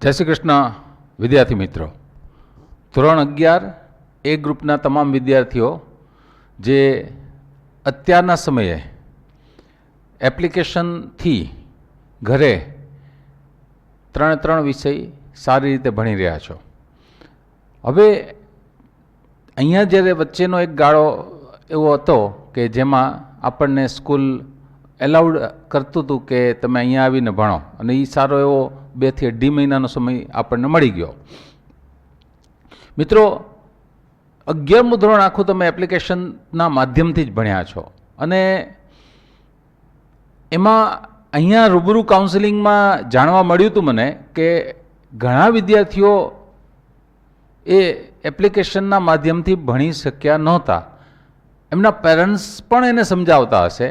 જય શ્રી કૃષ્ણ વિદ્યાર્થી મિત્રો. ધોરણ 11 એ ગ્રુપના તમામ વિદ્યાર્થીઓ જે અત્યારના સમયે એપ્લિકેશનથી ઘરે ત્રણ વિષય સારી રીતે ભણી રહ્યા છો. હવે અહીંયા જ્યારે વચ્ચેનો એક ગાળો એવો હતો કે જેમાં આપણને સ્કૂલ એલાઉડ કરતું હતું કે તમે અહીંયા આવીને ભણો, અને એ સારો એવો 2 થી 2.5 મહિનાનો સમય આપણને મળી ગયો. મિત્રો, 11મું ધોરણ આખું તમે એપ્લિકેશનના માધ્યમથી જ ભણ્યા છો, અને એમાં અહીંયા રૂબરૂ કાઉન્સેલિંગમાં જાણવા મળ્યું હતું મને કે ઘણા વિદ્યાર્થીઓ એ એપ્લિકેશનના માધ્યમથી ભણી શક્યા નહોતા. એમના પેરેન્ટ્સ પણ એને સમજાવતા હશે,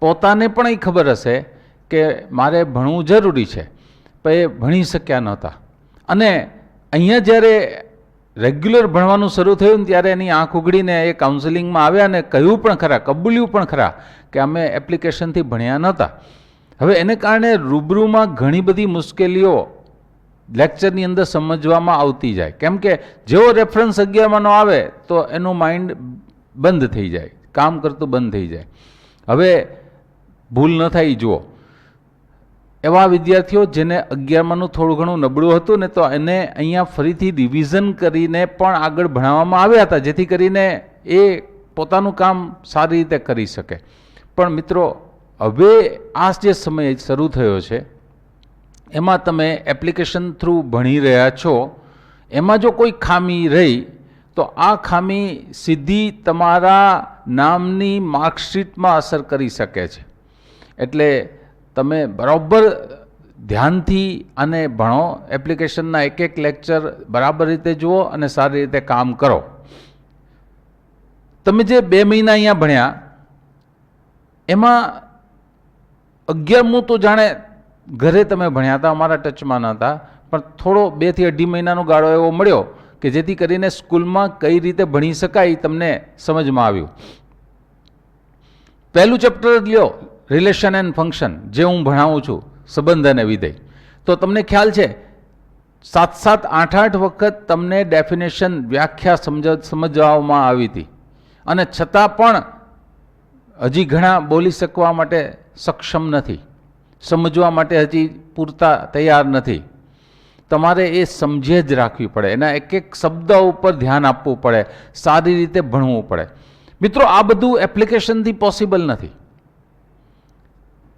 પોતાને પણ એ ખબર હશે કે મારે ભણવું જરૂરી છે, પણ એ ભણી શક્યા નહોતા. અને અહીંયા જ્યારે રેગ્યુલર ભણવાનું શરૂ થયું ને ત્યારે એની આંખ ઉઘડીને એ કાઉન્સેલિંગમાં આવ્યા અને કહ્યું પણ ખરા, કબૂલ્યું પણ ખરા કે અમે એપ્લિકેશનથી ભણ્યા નહોતા. હવે એને કારણે રૂબરૂમાં ઘણી બધી મુશ્કેલીઓ લેક્ચરની અંદર સમજવામાં આવતી જાય, કેમ કે જેવો રેફરન્સ 11માનો આવે તો એનું માઇન્ડ બંધ થઈ જાય, કામ કરતું બંધ થઈ જાય. હવે ભૂલ ન થાય જુઓ, એવા વિદ્યાર્થીઓ જેને 11માનું થોડું ઘણું નબળું હતું ને, તો એને અહીંયા ફરીથી રિવિઝન કરીને પણ આગળ ભણાવવામાં આવ્યા હતા, જેથી કરીને એ પોતાનું કામ સારી રીતે કરી શકે. પણ મિત્રો, હવે આ જે સમય શરૂ થયો છે એમાં તમે એપ્લિકેશન થ્રુ ભણી રહ્યા છો, એમાં જો કોઈ ખામી રહી તો આ ખામી સીધી તમારા નામની માર્કશીટમાં અસર કરી શકે છે. એટલે તમે બરાબર ધ્યાનથી આને ભણો, એપ્લિકેશનના એક લેક્ચર બરાબર રીતે જુઓ અને સારી રીતે કામ કરો. તમે જે 2 મહિના અહીંયા ભણ્યા એમાં 11મું તો જાણે ઘરે તમે ભણ્યા હતા, અમારા ટચમાં ન હતા, પણ થોડો 2 થી 2.5 મહિનાનો ગાળો એવો મળ્યો કે જેથી કરીને સ્કૂલમાં કઈ રીતે ભણી શકાય તમને સમજમાં આવ્યું. પહેલું ચેપ્ટર જ લ્યો, રિલેશન એન્ડ ફંક્શન, જે હું ભણાવું છું, સંબંધ અને વિધેય. તો તમને ખ્યાલ છે 7-7, 8-8 વખત તમને ડેફિનેશન, વ્યાખ્યા સમજાવવામાં આવી હતી, અને છતાં પણ હજી ઘણા બોલી શકવા માટે સક્ષમ નથી, સમજવા માટે હજી પૂરતા તૈયાર નથી. તમારે એ સમજે જ રાખવી પડે, એના એક શબ્દ ઉપર ધ્યાન આપવું પડે, સારી રીતે ભણવું પડે. મિત્રો, આ બધું એપ્લિકેશનથી પોસિબલ નથી.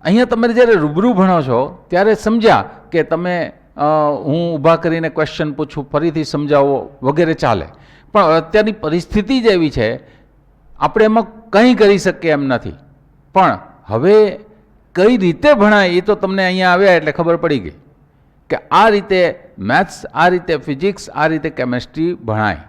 અહીંયા તમે જ્યારે રૂબરૂ ભણો છો ત્યારે સમજ્યા કે તમે હું ઊભા કરીને ક્વેશ્ચન પૂછું, ફરીથી સમજાવો વગેરે ચાલે, પણ અત્યારની પરિસ્થિતિ જ એવી છે આપણે એમાં કંઈ કરી શકીએ એમ નથી. પણ હવે કઈ રીતે ભણાય એ તો તમને અહીંયા આવ્યા એટલે ખબર પડી ગઈ કે આ રીતે મેથ્સ, આ રીતે ફિઝિક્સ, આ રીતે કેમેસ્ટ્રી ભણાય.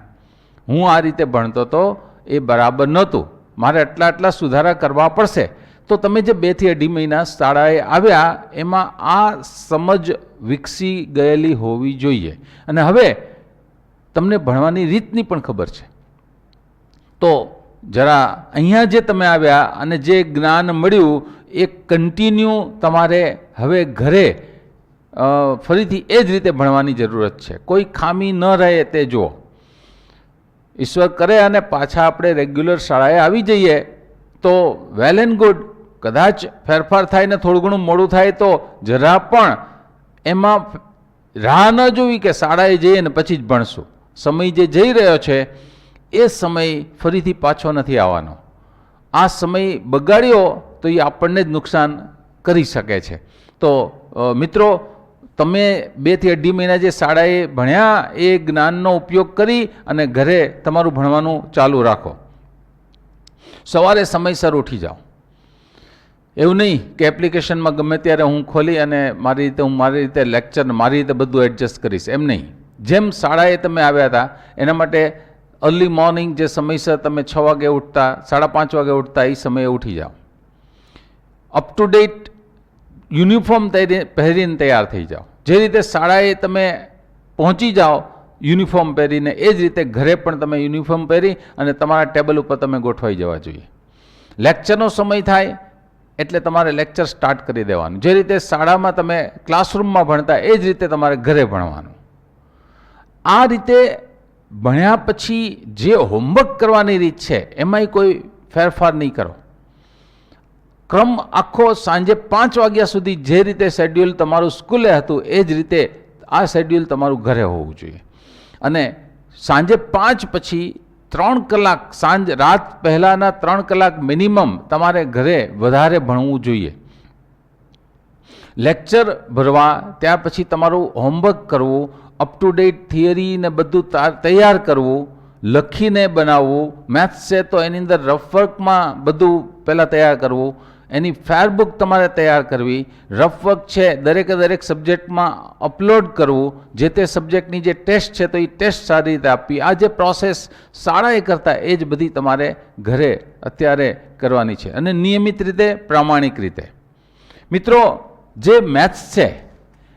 હું આ રીતે ભણતો તો એ બરાબર નહોતું, મારે આટલા સુધારા કરવા પડશે. તો તમે જે 2 થી 2.5 મહિના શાળાએ આવ્યા એમાં આ સમજ વિકસી ગયેલી હોવી જોઈએ, અને હવે તમને ભણવાની રીતની પણ ખબર છે. તો જરા અહીંયા જે તમે આવ્યા અને જે જ્ઞાન મળ્યું એ કન્ટિન્યુ તમારે હવે ઘરે ફરીથી એ જ રીતે ભણવાની જરૂરત છે. કોઈ ખામી ન રહે તે જુઓ. ઈશ્વર કરે અને પાછા આપણે રેગ્યુલર શાળાએ આવી જઈએ તો વેલ એન્ડ ગુડ. કદાચ ફેરફાર થાય ને થોડું ઘણું મોડું થાય તો જરા પણ એમાં રાહ ન જોવી કે શાળાએ જઈએ ને પછી જ ભણશું. સમય જે જઈ રહ્યો છે એ સમય ફરીથી પાછો નથી આવવાનો. આ સમય બગાડ્યો તો એ આપણને જ નુકસાન કરી શકે છે. તો મિત્રો, તમે 2 થી 2.5 મહિના જે શાળાએ ભણ્યા એ જ્ઞાનનો ઉપયોગ કરી અને ઘરે તમારું ભણવાનું ચાલુ રાખો. સવારે સમયસર ઉઠી જાઓ. એવું નહીં કે એપ્લિકેશનમાં ગમે ત્યારે હું ખોલી અને મારી રીતે લેક્ચર, મારી રીતે બધું એડજસ્ટ કરીશ, એમ નહીં. જેમ શાળાએ તમે આવ્યા હતા એના માટે અર્લી મોર્નિંગ જે સમયસર તમે 6 વાગે ઉઠતા, 5:30 વાગે ઉઠતા, એ સમયે ઉઠી જાઓ. અપ ટુ ડેટ યુનિફોર્મ પહેરીને તૈયાર થઈ જાઓ. જે રીતે શાળાએ તમે પહોંચી જાઓ યુનિફોર્મ પહેરીને, એ જ રીતે ઘરે પણ તમે યુનિફોર્મ પહેરી અને તમારા ટેબલ ઉપર તમે ગોઠવાઈ જવા જોઈએ. લેક્ચરનો સમય થાય એટલે તમારે લેક્ચર સ્ટાર્ટ કરી દેવાનું. જે રીતે શાળામાં તમે ક્લાસરૂમમાં ભણતા એ જ રીતે તમારે ઘરે ભણવાનું. આ રીતે ભણ્યા પછી જે હોમવર્ક કરવાની રીત છે એમાંય કોઈ ફેરફાર નહીં કરો. ક્રમ આખો સાંજે 5 વાગ્યા સુધી જે રીતે શેડ્યુલ તમારું સ્કૂલે હતું એ જ રીતે આ શેડ્યુલ તમારું ઘરે હોવું જોઈએ. અને સાંજે 5 પછી 3 કલાક રાત પહેલાંના 3 કલાક મિનિમમ તમારે ઘરે વધારે ભણવું જોઈએ. લેક્ચર ભરવા ત્યાર પછી તમારું હોમવર્ક કરવું, અપ ટુ ડેટ થિયરી ને બધું તૈયાર કરવું, લખીને બનાવવું. મેથ્સ છે તો એની અંદર રફવર્કમાં બધું પહેલાં તૈયાર કરવું, એની ફેરબુક તમારે તૈયાર કરવી, રફવર્ક છે દરેક સબ્જેક્ટમાં અપલોડ કરવું, જે તે સબ્જેક્ટની જે ટેસ્ટ છે તો એ ટેસ્ટ સારી રીતે આપવી. આ જે પ્રોસેસ શાળાએ કરતા એ જ બધી તમારે ઘરે અત્યારે કરવાની છે, અને નિયમિત રીતે, પ્રામાણિક રીતે. મિત્રો, જે મેથ્સ છે,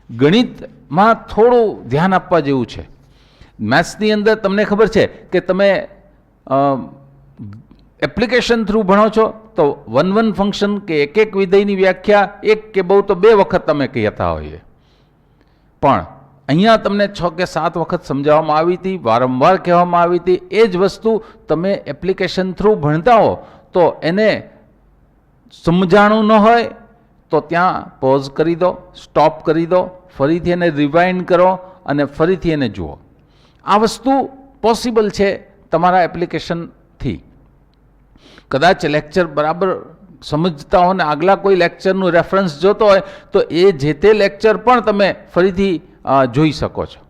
ગણિતમાં થોડું ધ્યાન આપવા જેવું છે. મેથ્સની અંદર તમને ખબર છે કે તમે એપ્લિકેશન થ્રુ ભણો છો તો 1 ફંક્શન કે એક વિધેયની વ્યાખ્યા 1 કે બહુ તો 2 વખત તમે કહેતા હોઈએ, પણ અહીંયા તમને 6 કે 7 વખત સમજાવવામાં આવી હતી, વારંવાર કહેવામાં આવી હતી. એ જ વસ્તુ તમે એપ્લિકેશન થ્રુ ભણતા હો તો એને સમજાણું ન હોય તો ત્યાં પોઝ કરી દો, સ્ટોપ કરી દો, ફરીથી એને રિવાઇન્ડ કરો અને ફરીથી એને જુઓ. આ વસ્તુ પોસિબલ છે તમારા એપ્લિકેશનથી. કદાચ લેક્ચર બરાબર સમજતા હો ને આગલા કોઈ લેક્ચરનું રેફરન્સ જોતો હોય તો એ જે તે લેક્ચર પણ તમે ફરીથી જોઈ શકો છો.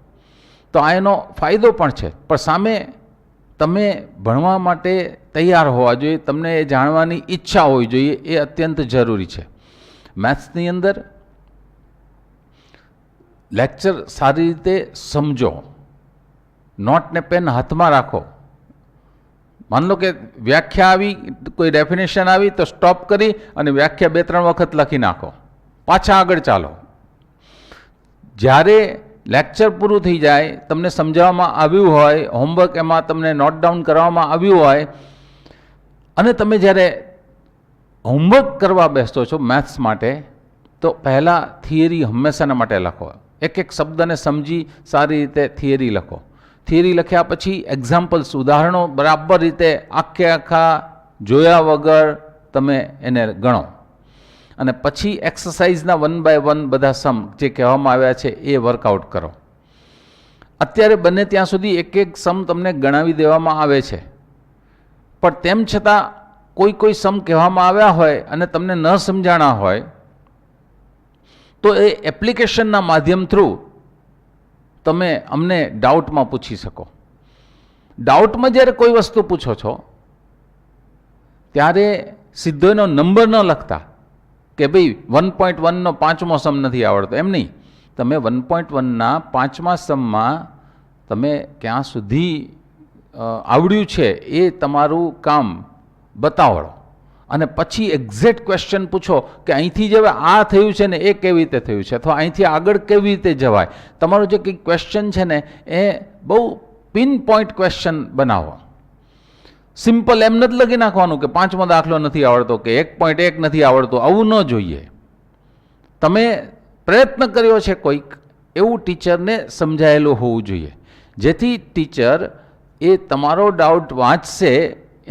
તો આ એનો ફાયદો પણ છે. પણ સામે તમે ભણવા માટે તૈયાર હોવા જોઈએ, તમને એ જાણવાની ઈચ્છા હોવી જોઈએ, એ અત્યંત જરૂરી છે. મેથ્સની અંદર લેક્ચર સારી રીતે સમજો, નોટ ને પેન હાથમાં રાખો. માન લો કે વ્યાખ્યા આવી, કોઈ ડેફિનેશન આવી તો સ્ટોપ કરી અને વ્યાખ્યા 2-3 વખત લખી નાખો, પાછા આગળ ચાલો. જ્યારે લેક્ચર પૂરું થઈ જાય, તમને સમજાવવામાં આવ્યું હોય, હોમવર્ક એમાં તમને નોટ ડાઉન કરવામાં આવ્યું હોય, અને તમે જ્યારે હોમવર્ક કરવા બેસતો છો મેથ્સ માટે, તો પહેલાં થિયરી હંમેશાના માટે લખો. એક શબ્દને સમજી સારી રીતે થિયરી લખો. થિયરી લખ્યા પછી એક્ઝામ્પલ્સ, ઉદાહરણો બરાબર રીતે આખા જોયા વગર તમે એને ગણો. અને પછી એક્સરસાઇઝના 1 by 1 બધા સમ જે કહેવામાં આવ્યા છે એ વર્કઆઉટ કરો. અત્યારે બને ત્યાં સુધી એક સમ તમને ગણાવી દેવામાં આવે છે, પણ તેમ છતાં કોઈ સમ કહેવામાં આવ્યા હોય અને તમને ન સમજાણા હોય તો એ એપ્લિકેશનના માધ્યમ થ્રુ તમે અમને ડાઉટમાં પૂછી શકો. ડાઉટમાં જ્યારે કોઈ વસ્તુ પૂછો છો ત્યારે સીધો એનો નંબર ન લખતા કે ભાઈ 1.1નો 5મો સમ નથી આવડતો, એમ નહીં. તમે 1.1ના 5મા સમમાં તમે ક્યાં સુધી આવડ્યું છે એ તમારું કામ બતાવડો, અને પછી એક્ઝેક્ટ ક્વેશ્ચન પૂછો કે અહીંથી જે આ થયું છે ને એ કેવી રીતે થયું છે, અથવા અહીંથી આગળ કેવી રીતે જવાય. તમારો જે કંઈક ક્વેશ્ચન છે ને એ બહુ પિન પોઈન્ટ ક્વેશ્ચન બનાવો. સિમ્પલ એમ નથી લખી નાખવાનું કે 5મો દાખલો નથી આવડતો કે 1.1 નથી આવડતો, આવું ન જોઈએ. તમે પ્રયત્ન કર્યો છે કોઈક એવું ટીચરને સમજાયેલું હોવું જોઈએ, જેથી ટીચર એ તમારો ડાઉટ વાંચશે,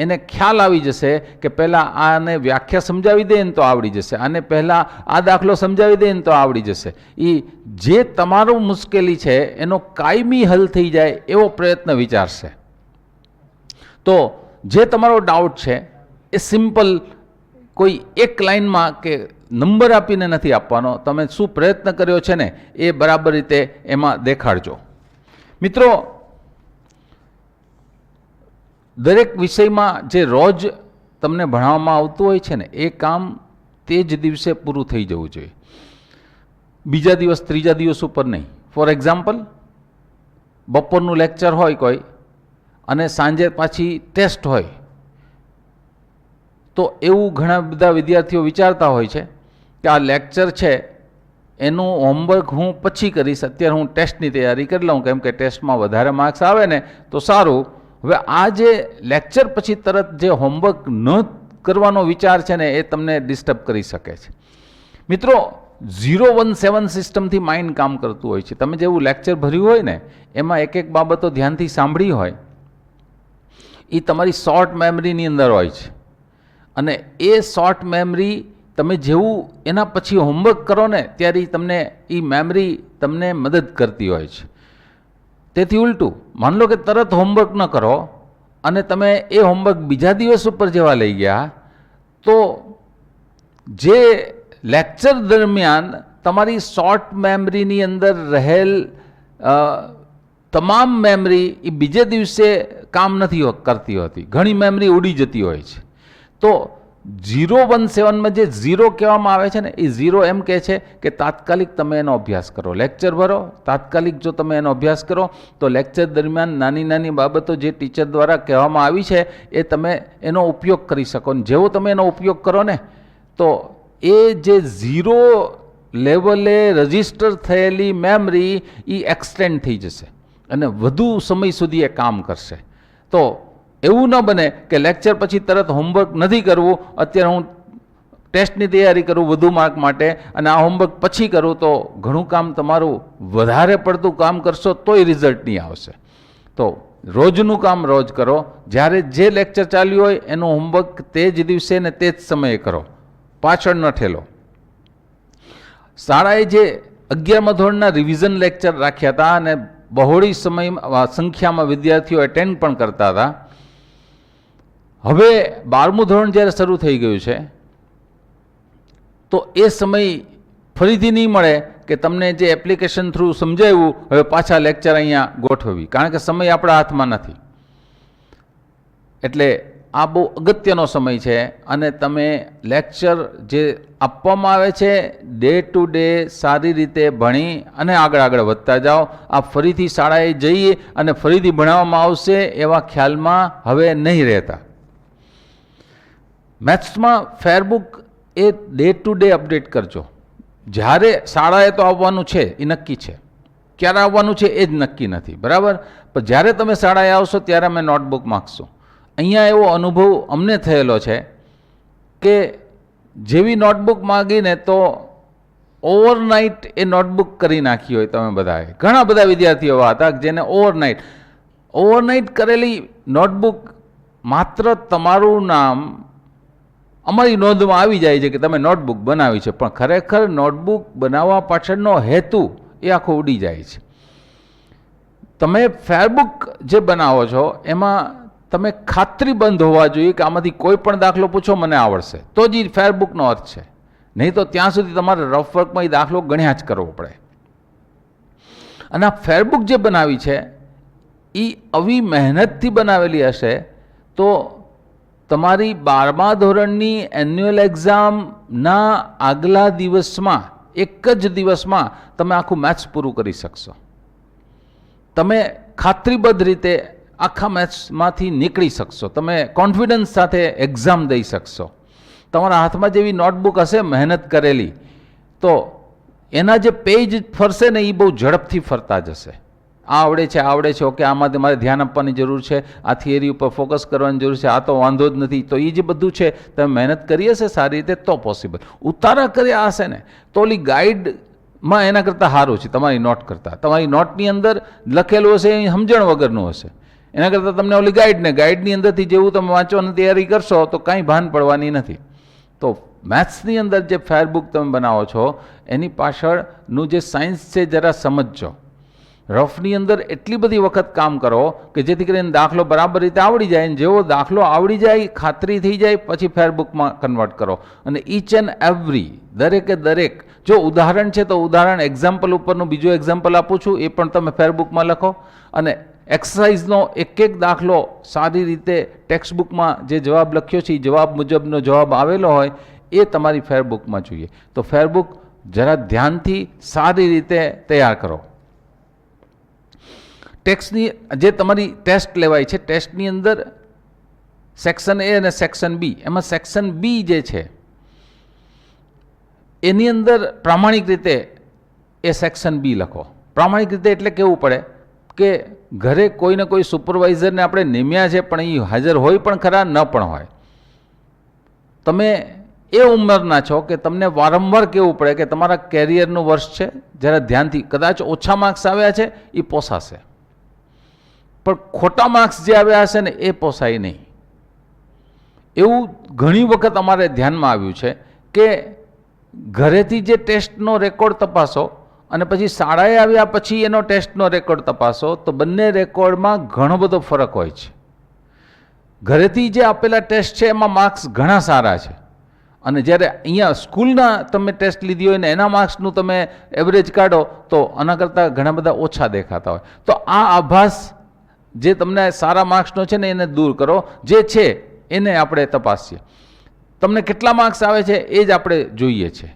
એને ખ્યાલ આવી જશે કે પહેલાં આને વ્યાખ્યા સમજાવી દે ને તો આવડી જશે, આને પહેલાં આ દાખલો સમજાવી દે ને તો આવડી જશે. એ જે તમારું મુશ્કેલી છે એનો કાયમી હલ થઈ જાય એવો પ્રયત્ન વિચારશે. તો જે તમારો ડાઉટ છે એ સિમ્પલ કોઈ એક લાઇનમાં કે નંબર આપીને નથી આપવાનો, તમે શું પ્રયત્ન કર્યો છે ને એ બરાબર રીતે એમાં દેખાડજો. મિત્રો, દરેક વિષયમાં જે રોજ તમને ભણાવવામાં આવતું હોય છે ને એ કામ તે જ દિવસે પૂરું થઈ જવું જોઈએ, બીજા દિવસ, ત્રીજા દિવસ ઉપર નહીં. ફોર એક્ઝામ્પલ, બપોરનું લેક્ચર હોય કોઈ અને સાંજે પાછી ટેસ્ટ હોય, તો એવું ઘણા બધા વિદ્યાર્થીઓ વિચારતા હોય છે કે આ લેક્ચર છે એનું હોમવર્ક હું પછી કરીશ, અત્યારે હું ટેસ્ટની તૈયારી કરી લઉં, કેમ કે ટેસ્ટમાં વધારે માર્ક્સ આવે ને તો સારું. હવે આ જે લેક્ચર પછી તરત જે હોમવર્ક ન કરવાનો વિચાર છે ને એ તમને ડિસ્ટર્બ કરી શકે છે. મિત્રો 017 સિસ્ટમથી માઇન્ડ કામ કરતું હોય છે. તમે જેવું લેક્ચર ભર્યું હોય ને એમાં એક એક બાબતો ધ્યાનથી સાંભળી હોય એ તમારી શોર્ટ મેમરીની અંદર હોય છે, અને એ શોર્ટ મેમરી તમે જેવું એના પછી હોમવર્ક કરો ને ત્યારે તમને એ મેમરી તમને મદદ કરતી હોય છે. તેથી ઉલટું માન લો કે તરત હોમવર્ક ન કરો અને તમે એ હોમવર્ક બીજા દિવસ ઉપર જેવા લઈ ગયા તો જે લેક્ચર દરમિયાન તમારી શોર્ટ મેમરીની અંદર રહેલ તમામ મેમરી એ બીજે દિવસે કામ નથી કરતી હોતી, ઘણી મેમરી ઉડી જતી હોય છે. તો 017માં જે 0 કહેવામાં આવે છે ને એ 0 એમ કહે છે કે તાત્કાલિક તમે એનો અભ્યાસ કરો. લેક્ચર ભરો, તાત્કાલિક જો તમે એનો અભ્યાસ કરો તો લેક્ચર દરમિયાન નાની નાની બાબતો જે ટીચર દ્વારા કહેવામાં આવી છે એ તમે એનો ઉપયોગ કરી શકો. ને જેવો તમે એનો ઉપયોગ કરો ને તો એ જે 0 લેવલે રજિસ્ટર થયેલી મેમરી એ એક્સટેન્ડ થઈ જશે અને વધુ સમય સુધી એ કામ કરશે. તો એવું ન બને કે લેક્ચર પછી તરત હોમવર્ક નથી કરવું, અત્યારે હું ટેસ્ટની તૈયારી કરું વધુ માર્ક માટે અને આ હોમવર્ક પછી કરું તો ઘણું કામ તમારું વધારે પડતું કામ કરશો તોય રિઝલ્ટ નહીં આવશે. તો રોજનું કામ રોજ કરો, જ્યારે જે લેક્ચર ચાલ્યું હોય એનું હોમવર્ક તે જ દિવસે ને તે જ સમયે કરો, પાછળ ન ઠેલો. શાળાએ જે 11મા ધોરણના રિવિઝન લેક્ચર રાખ્યા હતા અને બહોળી સંખ્યામાં વિદ્યાર્થીઓ એટેન્ડ પણ કરતા હતા. હવે 12મું ધોરણ જ્યારે શરૂ થઈ ગયું છે તો એ સમય ફરીથી નહીં મળે કે તમને જે એપ્લિકેશન થ્રુ સમજાવ્યું હવે પાછા લેક્ચર અહીંયા ગોઠવવી, કારણ કે સમય આપણા હાથમાં નથી. એટલે આ બહુ અગત્યનો સમય છે અને તમે લેક્ચર જે આપવામાં આવે છે ડે ટુ ડે સારી રીતે ભણી અને આગળ વધતા જાઓ. આ ફરીથી શાળાએ જઈએ અને ફરીથી ભણાવવામાં આવશે એવા ખ્યાલમાં હવે નહીં રહેતા. મેથ્સમાં ફેરબુક એ ડે ટુ ડે અપડેટ કરજો. જ્યારે શાળાએ તો આવવાનું છે એ નક્કી છે, ક્યારે આવવાનું છે એ જ નક્કી નથી, બરાબર. પણ જ્યારે તમે શાળાએ આવશો ત્યારે અમે નોટબુક માગશું. અહીંયા એવો અનુભવ અમને થયેલો છે કે જેવી નોટબુક માગીને તો ઓવરનાઇટ એ નોટબુક કરી નાખી હોય તમે બધાએ. ઘણા બધા વિદ્યાર્થીઓ એવા હતા જેને ઓવરનાઇટ કરેલી નોટબુક માત્ર તમારું નામ અમારી નોંધમાં આવી જાય છે કે તમે નોટબુક બનાવી છે, પણ ખરેખર નોટબુક બનાવવા પાછળનો હેતુ એ આખો ઉડી જાય છે. તમે ફેરબુક જે બનાવો છો એમાં તમે ખાતરીબંધ હોવા જોઈએ કે આમાંથી કોઈ પણ દાખલો પૂછો મને આવડશે, તો જ ફેરબુકનો અર્થ છે. નહીં તો ત્યાં સુધી તમારે રફ વર્કમાં એ દાખલો ગણ્યા જ કરવો પડે. અને આ ફેરબુક જે બનાવી છે એ આવી મહેનતથી બનાવેલી હશે તો તમારી 12મા ધોરણની એન્યુઅલ એક્ઝામના આગલા દિવસમાં એક જ દિવસમાં તમે આખું મેથ્સ પૂરું કરી શકશો. તમે ખાતરીબદ્ધ રીતે આખા મેથ્સમાંથી નીકળી શકશો, તમે કોન્ફિડન્સ સાથે એક્ઝામ દઈ શકશો. તમારા હાથમાં જેવી નોટબુક હશે મહેનત કરેલી તો એના જે પેજ ફરશે ને એ બહુ ઝડપથી ફરતા જશે. આવડે છે ઓકે, આમાંથી મારે ધ્યાન આપવાની જરૂર છે, આ થિયરી ઉપર ફોકસ કરવાની જરૂર છે, આ તો વાંધો જ નથી. તો એ જે બધું છે તમે મહેનત કરી હશે સારી રીતે તો પોસિબલ. ઉતારા કર્યા હશે ને તો ઓલી ગાઈડમાં એના કરતાં સારું છે તમારી નોટ કરતાં. તમારી નોટની અંદર લખેલું હશે એ સમજણ વગરનું હશે, એના કરતાં તમને ઓલી ગાઈડની અંદરથી જેવું તમે વાંચવાની તૈયારી કરશો તો કાંઈ ભાન પડવાની નથી. તો મેથ્સની અંદર જે ફેરબુક તમે બનાવો છો એની પાછળનું જે સાયન્સ છે જરા સમજજો. રફની અંદર એટલી બધી વખત કામ કરો કે જેથી કરીને દાખલો બરાબર રીતે આવડી જાય. જેવો દાખલો આવડી જાય, ખાતરી થઈ જાય, પછી ફેરબુકમાં કન્વર્ટ કરો. અને ઈચ એન્ડ એવરી દરેક જો ઉદાહરણ છે તો ઉદાહરણ એક્ઝામ્પલ ઉપરનું બીજું એક્ઝામ્પલ આપું છું એ પણ તમે ફેરબુકમાં લખો. અને એક્સરસાઇઝનો એક દાખલો સારી રીતે ટેક્સ્ટબુકમાં જે જવાબ લખ્યો છે એ જવાબ મુજબનો જવાબ આવેલો હોય એ તમારી ફેરબુકમાં જોઈએ. તો ફેરબુક જરા ધ્યાનથી સારી રીતે તૈયાર કરો. ટેક્સ્ટની જે તમારી ટેસ્ટ લેવાય છે ટેસ્ટની અંદર સેક્શન એ અને સેક્શન બી, એમાં સેક્શન બી જે છે એની અંદર પ્રામાણિક રીતે એ સેક્શન બી લખો. પ્રામાણિક રીતે એટલે કેવું પડે કે ઘરે કોઈને કોઈ સુપરવાઇઝરને આપણે નિમ્યા છે પણ એ હાજર હોય પણ ખરા ન પણ હોય. તમે એ ઉંમરના છો કે તમને વારંવાર કહેવું પડે કે તમારા કેરિયરનું વર્ષ છે, જ્યારે ધ્યાનથી કદાચ ઓછા માર્ક્સ આવ્યા છે એ પોસાશે, પણ ખોટા માર્ક્સ જે આવ્યા હશે ને એ પોસાય નહીં. એવું ઘણી વખત અમારે ધ્યાનમાં આવ્યું છે કે ઘરેથી જે ટેસ્ટનો રેકોર્ડ તપાસો અને પછી શાળાએ આવ્યા પછી એનો ટેસ્ટનો રેકોર્ડ તપાસો તો બંને રેકોર્ડમાં ઘણો બધો ફરક હોય છે. ઘરેથી જે આપેલા ટેસ્ટ છે એમાં માર્ક્સ ઘણા સારા છે, અને જ્યારે અહીંયા સ્કૂલના તમે ટેસ્ટ લીધી હોય ને એના માર્ક્સનું તમે એવરેજ કાઢો તો આના કરતાં ઘણા બધા ઓછા દેખાતા હોય. તો આ આભાસ જે તમને સારા માર્ક્સનો છે ને એને દૂર કરો, જે છે એને આપણે તપાસીએ. તમને કેટલા માર્ક્સ આવે છે એ જ આપણે જોઈએ છે.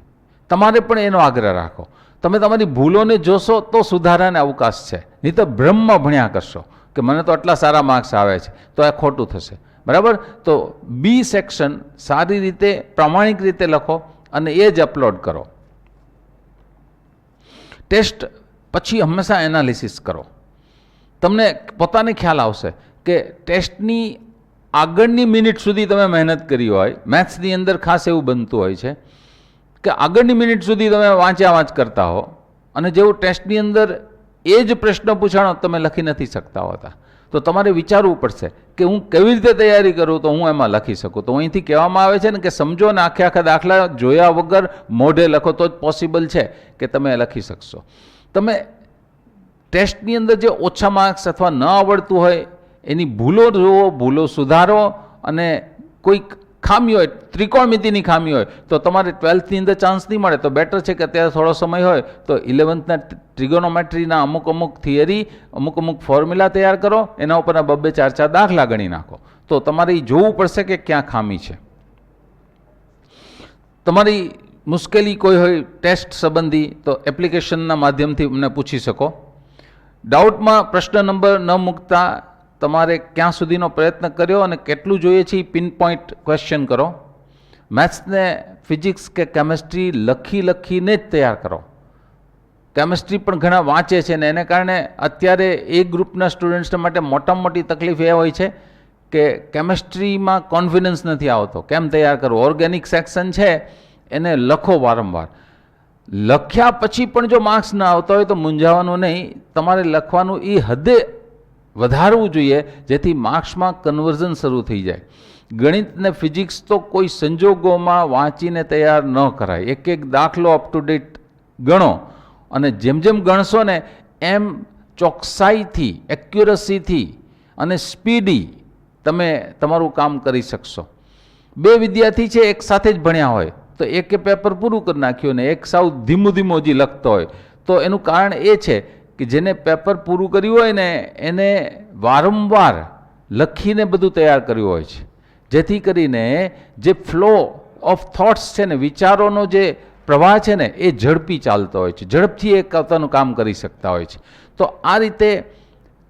તમારે પણ એનો આગ્રહ રાખો. તમે તમારી ભૂલોને જોશો તો સુધારાને અવકાશ છે, નહીં તો ભ્રમમાં ભણ્યા કરશો કે મને તો આટલા સારા માર્ક્સ આવે છે, તો આ ખોટું થશે. બરાબર? તો બી સેક્શન સારી રીતે પ્રામાણિક રીતે લખો અને એ જ અપલોડ કરો. ટેસ્ટ પછી હંમેશા એનાલિસિસ કરો. તમને પોતાને ખ્યાલ આવશે કે ટેસ્ટની આગળની મિનિટ સુધી તમે મહેનત કરી હોય. મેથ્સની અંદર ખાસ એવું બનતું હોય છે કે આગળની મિનિટ સુધી તમે વાંચ કરતા હો અને જેવું ટેસ્ટની અંદર એ જ પ્રશ્ન પૂછાણો તમે લખી નથી શકતા હોતા, તો તમારે વિચારવું પડશે કે હું કેવી રીતે તૈયારી કરું તો હું એમાં લખી શકું. તો અહીંથી કહેવામાં આવે છે ને કે સમજો અને આખા દાખલા જોયા વગર મોઢે લખો તો જ પોસિબલ છે કે તમે લખી શકશો. તમે ટેસ્ટની અંદર જે ઓછા માર્ક્સ અથવા ન આવડતું હોય એની ભૂલો જુઓ, ભૂલો સુધારો, અને કોઈક ખામી હોય, ત્રિકોણમિતિની ખામી હોય તો તમારે 12થની અંદર ચાન્સ નહીં મળે, તો બેટર છે કે અત્યારે થોડો સમય હોય તો 11થના ટ્રિગોનોમેટ્રીના અમુક થિયરી, અમુક ફોર્મ્યુલા તૈયાર કરો, એના ઉપરના 2-4 દાખલા ગણી નાખો. તો તમારે જોવું પડશે કે ક્યાં ખામી છે. તમારી મુશ્કેલી કોઈ હોય ટેસ્ટ સંબંધી તો એપ્લિકેશનના માધ્યમથી અમને પૂછી શકો. ડાઉટમાં પ્રશ્ન નંબર ન મૂકતા તમારે ક્યાં સુધીનો પ્રયત્ન કર્યો અને કેટલું જોઈએ છે એ પિન પોઈન્ટ ક્વેશ્ચન કરો. મેથ્સને ફિઝિક્સ કે કેમેસ્ટ્રી લખીને જ તૈયાર કરો. કેમેસ્ટ્રી પણ ઘણા વાંચે છે ને એને કારણે અત્યારે એ ગ્રુપના સ્ટુડન્ટ્સને માટે મોટામાં મોટી તકલીફ એ હોય છે કે કેમેસ્ટ્રીમાં કોન્ફિડન્સ નથી આવતો. કેમ તૈયાર કરવું? ઓર્ગેનિક સેક્શન છે એને લખો વારંવાર. લખ્યા પછી પણ જો માર્ક્સ ના આવતા હોય તો મૂંઝાવાનું નહીં. તમારે લખવાનું એ હદે વધારવું જોઈએ જેથી માર્ક્સમાં કન્વર્ઝન શરૂ થઈ જાય. ગણિત ને ફિઝિક્સ તો કોઈ સંજોગોમાં વાંચીને તૈયાર ન કરાય. એક દાખલો અપ ટુ ડેટ ગણો, અને જેમ ગણશો ને એમ ચોકસાઈથી, એક્યુરસીથી અને સ્પીડી તમે તમારું કામ કરી શકશો. 2 વિદ્યાર્થી છે એક સાથે જ ભણ્યા હોય તો એકે પેપર પૂરું કરી નાખ્યું ને એક સાવ ધીમું હજી લખતો હોય, તો એનું કારણ એ છે કે જેને પેપર પૂરું કર્યું હોય ને એને વારંવાર લખીને બધું તૈયાર કર્યું હોય છે, જેથી કરીને જે ફ્લો ઓફ થોટ્સ છે ને, વિચારોનો જે પ્રવાહ છે ને એ ઝડપી ચાલતો હોય છે, ઝડપથી એ પોતાનું કામ કરી શકતા હોય છે. તો આ રીતે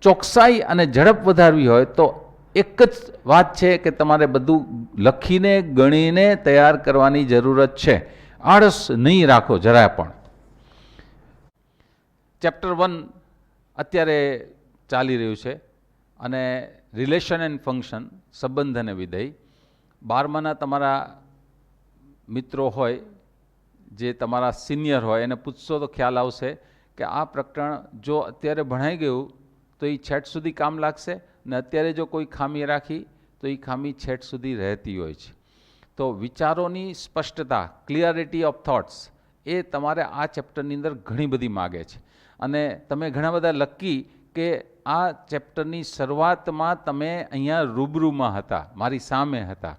ચોકસાઈ અને ઝડપ વધારવી હોય તો એક જ વાત છે કે તમારે બધું લખીને ગણીને તૈયાર કરવાની જરૂરત છે. આળસ નહીં રાખો જરાય પણ. ચેપ્ટર 1 અત્યારે ચાલી રહ્યું છે અને રિલેશન એન્ડ ફંક્શન, સંબંધ અને વિધેય. 12માના તમારા મિત્રો હોય જે તમારા સિનિયર હોય એને પૂછશો તો ખ્યાલ આવશે કે આ પ્રકરણ જો અત્યારે ભણાઈ ગયું તો એ છેટ સુધી કામ લાગશે, ને અત્યારે જો કોઈ ખામી રાખી તો એ ખામી છેટ સુધી રહેતી હોય છે. તો વિચારોની સ્પષ્ટતા, ક્લિયરિટી ઓફ થોટ્સ, એ તમારે આ ચેપ્ટરની અંદર ઘણી બધી માગે છે. અને તમે ઘણા બધા લકી કે આ ચેપ્ટરની શરૂઆતમાં તમે અહીંયા રૂબરૂમાં હતા, મારી સામે હતા,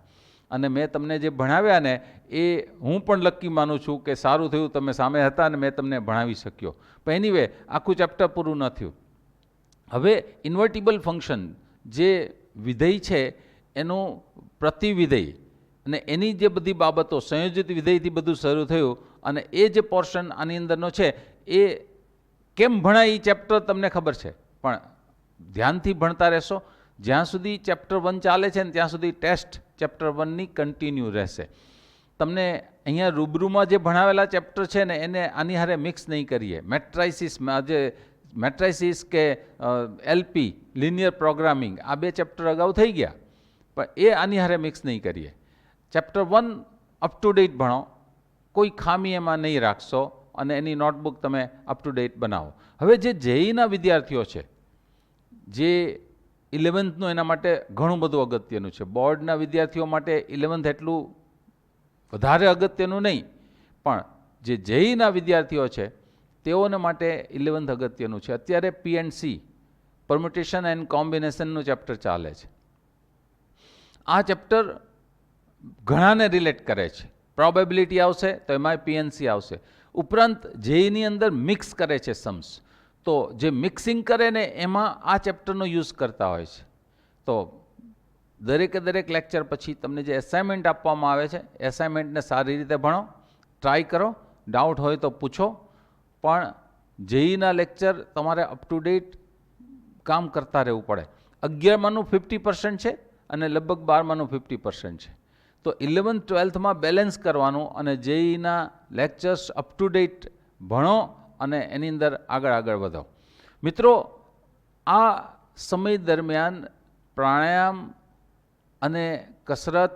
અને મેં તમને જે ભણાવ્યા ને એ હું પણ લકી માનું છું કે સારું થયું તમે સામે હતા અને મેં તમને ભણાવી શક્યો. પણ એનીવે આખું ચેપ્ટર પૂરું ન થયું. હવે ઇન્વર્ટિબલ ફંક્શન જે વિધેય છે એનું પ્રતિવિધેય અને એની જે બધી બાબતો, સંયોજિત વિધેયથી બધું શરૂ થયું, અને એ જે પોર્શન આની અંદરનો છે એ કેમ ભણાય એ ચેપ્ટર તમને ખબર છે, પણ ધ્યાનથી ભણતા રહેશો. જ્યાં સુધી ચેપ્ટર 1 ચાલે છે ને ત્યાં સુધી ટેસ્ટ ચેપ્ટર 1ની કન્ટિન્યુ રહેશે. તમને અહીંયા રૂબરૂમાં જે ભણાવેલા ચેપ્ટર છે ને એને આની હારે મિક્સ નહીં કરીએ. મેટ્રાઇસિસ કે એલપી, લિનિયર પ્રોગ્રામિંગ, આ 2 ચેપ્ટર અગાઉ થઈ ગયા, પણ એ આની હારે મિક્સ નહીં કરીએ. ચેપ્ટર 1 અપ ટુ ડેટ ભણો, કોઈ ખામી એમાં નહીં રાખશો અને એની નોટબુક તમે અપ ટુ ડેટ બનાવો. હવે જે જેઈના વિદ્યાર્થીઓ છે, જે 11thનું એના માટે ઘણું બધું અગત્યનું છે. બોર્ડના વિદ્યાર્થીઓ માટે 11th એટલું વધારે અગત્યનું નહીં, પણ જે જેઈના વિદ્યાર્થીઓ છે તેઓને માટે 11th અગત્યનું છે. અત્યારે P&C પરમ્યુટેશન એન્ડ કોમ્બિનેશનનું ચેપ્ટર ચાલે છે. આ ચેપ્ટર ઘણાને રિલેટ કરે છે. પ્રોબેબિલિટી આવશે તો એમાં P&C આવશે. ઉપરાંત જેઈની અંદર મિક્સ કરે છે सम्स, તો જે મિક્સિંગ કરે ને એમાં આ ચેપ્ટરનો યુઝ કરતા હોય છે. તો દરેક લેક્ચર પછી તમને જે એસાઇનમેન્ટ આપવામાં આવે છે, એસાઇનમેન્ટને સારી રીતે ભણો, ટ્રાય કરો, ડાઉટ હોય તો પૂછો. પણ જેઈના લેક્ચર તમારે અપ ટુ ડેટ કામ કરતા રહેવું પડે. 11માંનું 50% છે અને લગભગ 12માંનું 50% છે. તો 11th 12thમાં બેલેન્સ કરવાનું અને જેઈના લેક્ચર્સ અપ ટુ ડેટ ભણો અને એની અંદર આગળ વધો. મિત્રો, આ સમય દરમિયાન પ્રાણાયામ અને કસરત,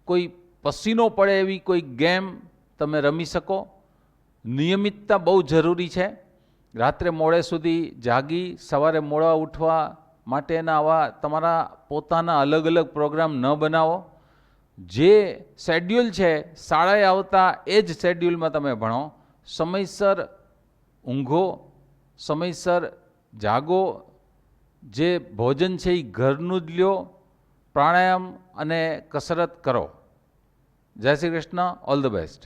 કોઈ પસીનો પડે એવી કોઈ ગેમ તમે રમી શકો. નિયમિતતા બહુ જરૂરી છે. રાત્રે મોડે સુધી જાગી સવારે મોડા ઉઠવા માટેના આવા તમારા પોતાના અલગ પ્રોગ્રામ ન બનાવો. જે શેડ્યુલ છે શાળાએ આવતા એ જ શેડ્યુલમાં તમે ભણો. સમયસર ઊંઘો, સમયસર જાગો, જે ભોજન છે એ ઘરનું જ લ્યો, પ્રાણાયામ અને કસરત કરો. જય Shri Krishna. All the best.